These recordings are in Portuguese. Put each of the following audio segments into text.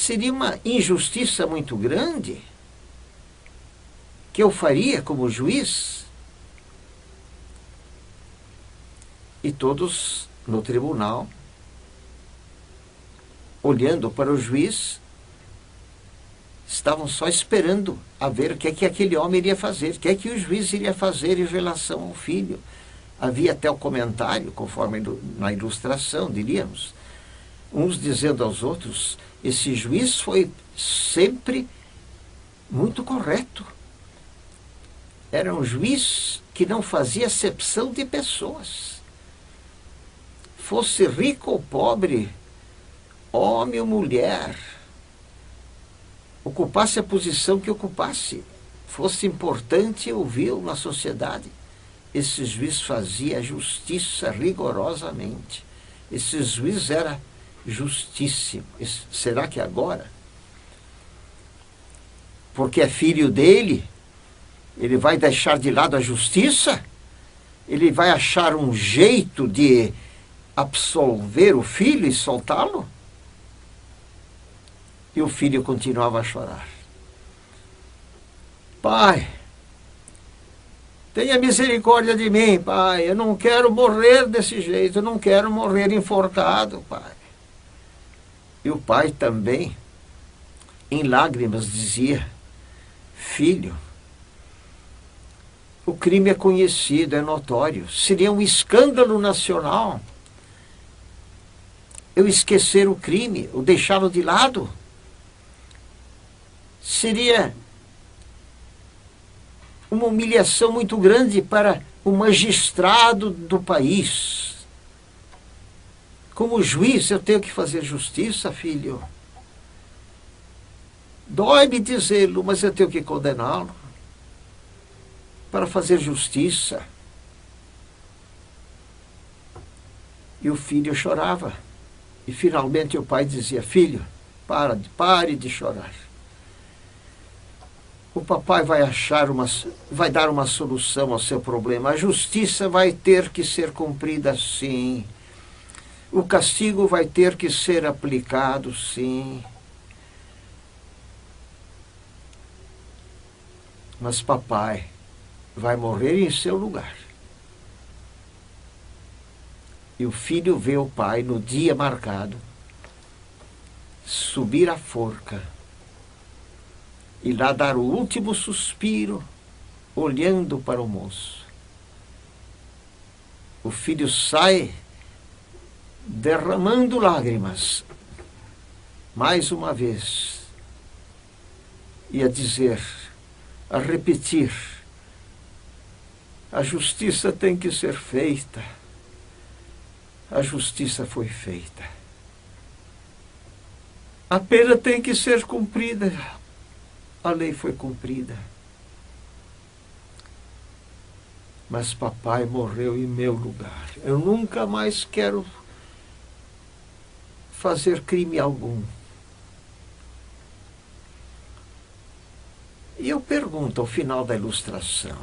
seria uma injustiça muito grande que eu faria como juiz. E todos no tribunal, olhando para o juiz, estavam só esperando a ver o que é que aquele homem iria fazer, o que é que o juiz iria fazer em relação ao filho. Havia até o comentário, conforme na ilustração, diríamos, uns dizendo aos outros: esse juiz foi sempre muito correto. Era um juiz que não fazia acepção de pessoas. Fosse rico ou pobre, homem ou mulher, ocupasse a posição que ocupasse, fosse importante ou vil na sociedade, esse juiz fazia justiça rigorosamente. Esse juiz era justíssimo. Será que agora, porque é filho dele, ele vai deixar de lado a justiça? Ele vai achar um jeito de absolver o filho e soltá-lo? E o filho continuava a chorar. Pai, tenha misericórdia de mim, pai. Eu não quero morrer desse jeito, eu não quero morrer enforcado, pai. E o pai também, em lágrimas, dizia: filho, o crime é conhecido, é notório. Seria um escândalo nacional eu esquecer o crime, ou deixá-lo de lado. Seria uma humilhação muito grande para o magistrado do país. Como juiz, eu tenho que fazer justiça, filho. Dói-me dizê-lo, mas eu tenho que condená-lo para fazer justiça. E o filho chorava. E finalmente o pai dizia: filho, pare de chorar. O papai vai dar uma solução ao seu problema. A justiça vai ter que ser cumprida, sim. O castigo vai ter que ser aplicado, sim. Mas papai vai morrer em seu lugar. E o filho vê o pai, no dia marcado, subir a forca e lá dar o último suspiro, olhando para o moço. O filho sai derramando lágrimas, mais uma vez, e a dizer, a repetir: a justiça tem que ser feita. A justiça foi feita. A pena tem que ser cumprida. A lei foi cumprida. Mas papai morreu em meu lugar. Eu nunca mais quero fazer crime algum. E eu pergunto ao final da ilustração: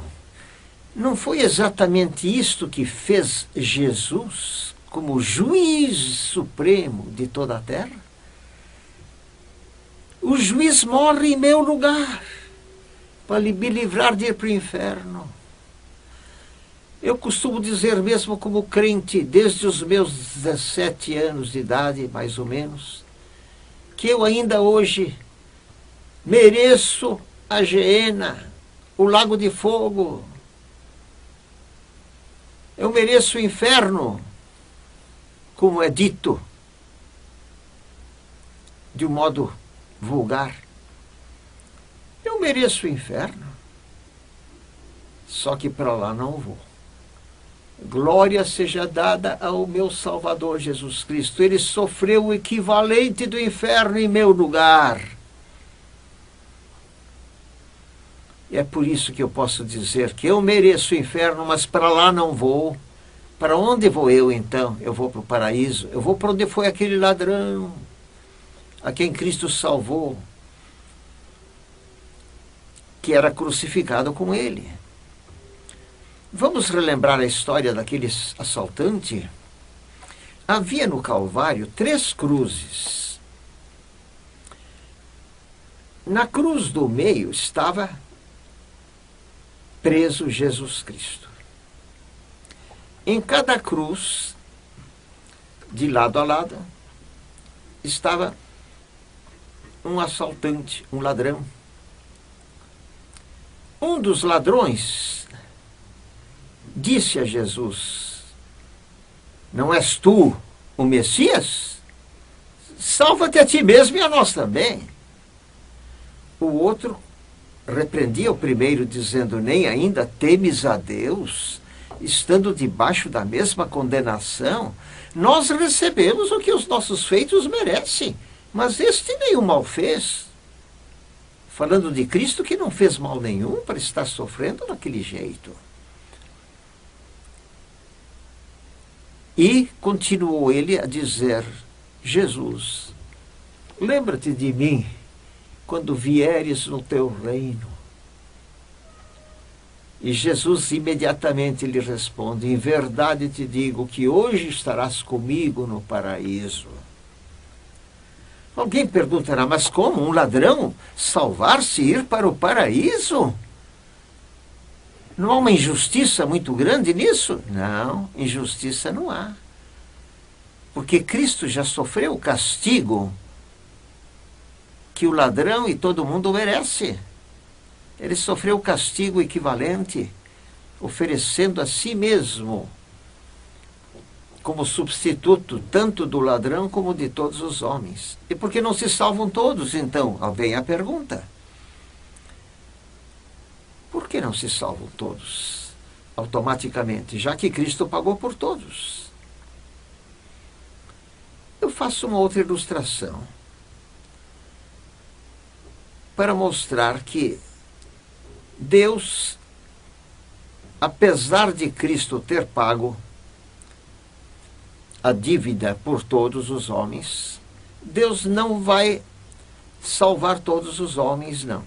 não foi exatamente isto que fez Jesus como juiz supremo de toda a terra? O juiz morre em meu lugar para me livrar de ir para o inferno. Eu costumo dizer, mesmo como crente, desde os meus 17 anos de idade, mais ou menos, que eu ainda hoje mereço a geena, o lago de fogo. Eu mereço o inferno, como é dito de um modo vulgar. Eu mereço o inferno, só que para lá não vou. Glória seja dada ao meu Salvador Jesus Cristo. Ele sofreu o equivalente do inferno em meu lugar. E é por isso que eu posso dizer que eu mereço o inferno, mas para lá não vou. Para onde vou eu, então? Eu vou para o paraíso. Eu vou para onde foi aquele ladrão a quem Cristo salvou, que era crucificado com ele. Vamos relembrar a história daquele assaltante? Havia no Calvário 3 cruzes. Na cruz do meio estava preso Jesus Cristo. Em cada cruz, de lado a lado, estava um assaltante, um ladrão. Um dos ladrões disse a Jesus: não és tu o Messias? Salva-te a ti mesmo e a nós também. O outro repreendia o primeiro, dizendo: nem ainda temes a Deus, estando debaixo da mesma condenação? Nós recebemos o que os nossos feitos merecem, mas este nenhum mal fez. Falando de Cristo, que não fez mal nenhum para estar sofrendo daquele jeito. E continuou ele a dizer: Jesus, lembra-te de mim quando vieres no teu reino. E Jesus imediatamente lhe responde: em verdade te digo que hoje estarás comigo no paraíso. Alguém perguntará: mas como um ladrão salvar-se e ir para o paraíso? Não há uma injustiça muito grande nisso? Não, injustiça não há. Porque Cristo já sofreu o castigo que o ladrão e todo mundo merece. Ele sofreu o castigo equivalente, oferecendo a si mesmo como substituto tanto do ladrão como de todos os homens. E por que não se salvam todos, então? Vem a pergunta. Por que não se salvam todos automaticamente, já que Cristo pagou por todos? Eu faço uma outra ilustração para mostrar que Deus, apesar de Cristo ter pago a dívida por todos os homens, Deus não vai salvar todos os homens, não.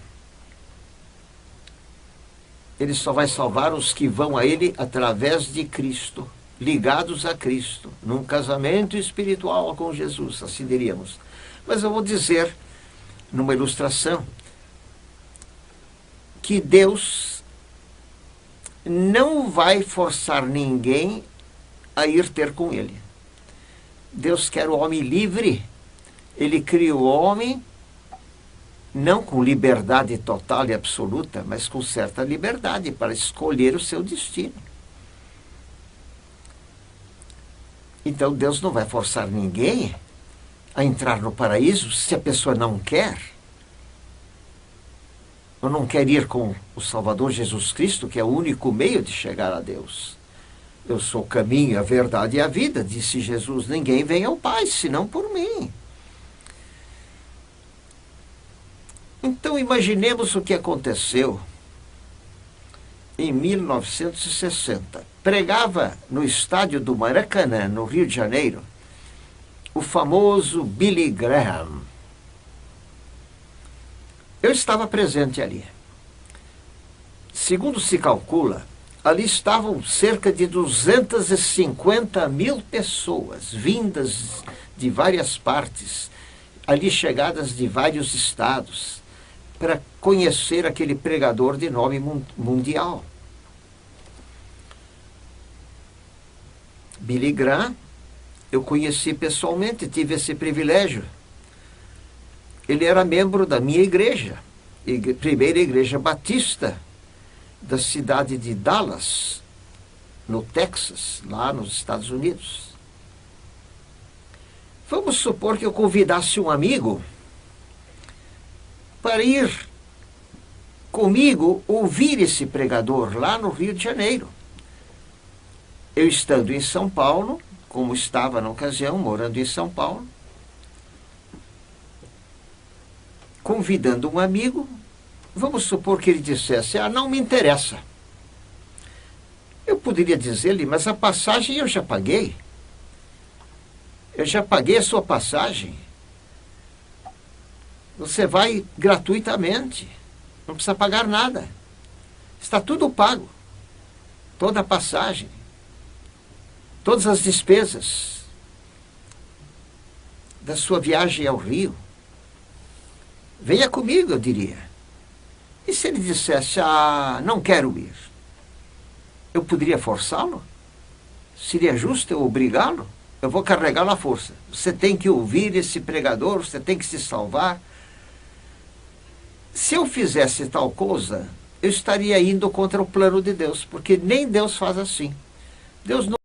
Ele só vai salvar os que vão a Ele através de Cristo, ligados a Cristo, num casamento espiritual com Jesus, assim diríamos. Mas eu vou dizer, numa ilustração, que Deus não vai forçar ninguém a ir ter com Ele. Deus quer o homem livre. Ele cria o homem não com liberdade total e absoluta, mas com certa liberdade para escolher o seu destino. Então Deus não vai forçar ninguém a entrar no paraíso se a pessoa não quer. Ou não quer ir com o Salvador Jesus Cristo, que é o único meio de chegar a Deus. Eu sou o caminho, a verdade e a vida, disse Jesus. Ninguém vem ao Pai, senão por mim. Então imaginemos o que aconteceu em 1960. Pregava no estádio do Maracanã, no Rio de Janeiro, o famoso Billy Graham. Eu estava presente ali. Segundo se calcula, ali estavam cerca de 250 mil pessoas, vindas de várias partes, ali chegadas de vários estados, para conhecer aquele pregador de nome mundial. Billy Graham, eu conheci pessoalmente, tive esse privilégio. Ele era membro da minha igreja, primeira igreja batista da cidade de Dallas, no Texas, lá nos Estados Unidos. Vamos supor que eu convidasse um amigo para ir comigo ouvir esse pregador lá no Rio de Janeiro. Eu estando em São Paulo, como estava na ocasião, morando em São Paulo, convidando um amigo, vamos supor que ele dissesse: não me interessa. Eu poderia dizer-lhe: mas a passagem eu já paguei. Eu já paguei a sua passagem. Você vai gratuitamente. Não precisa pagar nada. Está tudo pago. Toda a passagem. Todas as despesas da sua viagem ao Rio. Venha comigo, eu diria. E se ele dissesse, não quero ir? Eu poderia forçá-lo? Seria justo eu obrigá-lo? Eu vou carregá-lo à força. Você tem que ouvir esse pregador, você tem que se salvar. Se eu fizesse tal coisa, eu estaria indo contra o plano de Deus, porque nem Deus faz assim. Deus não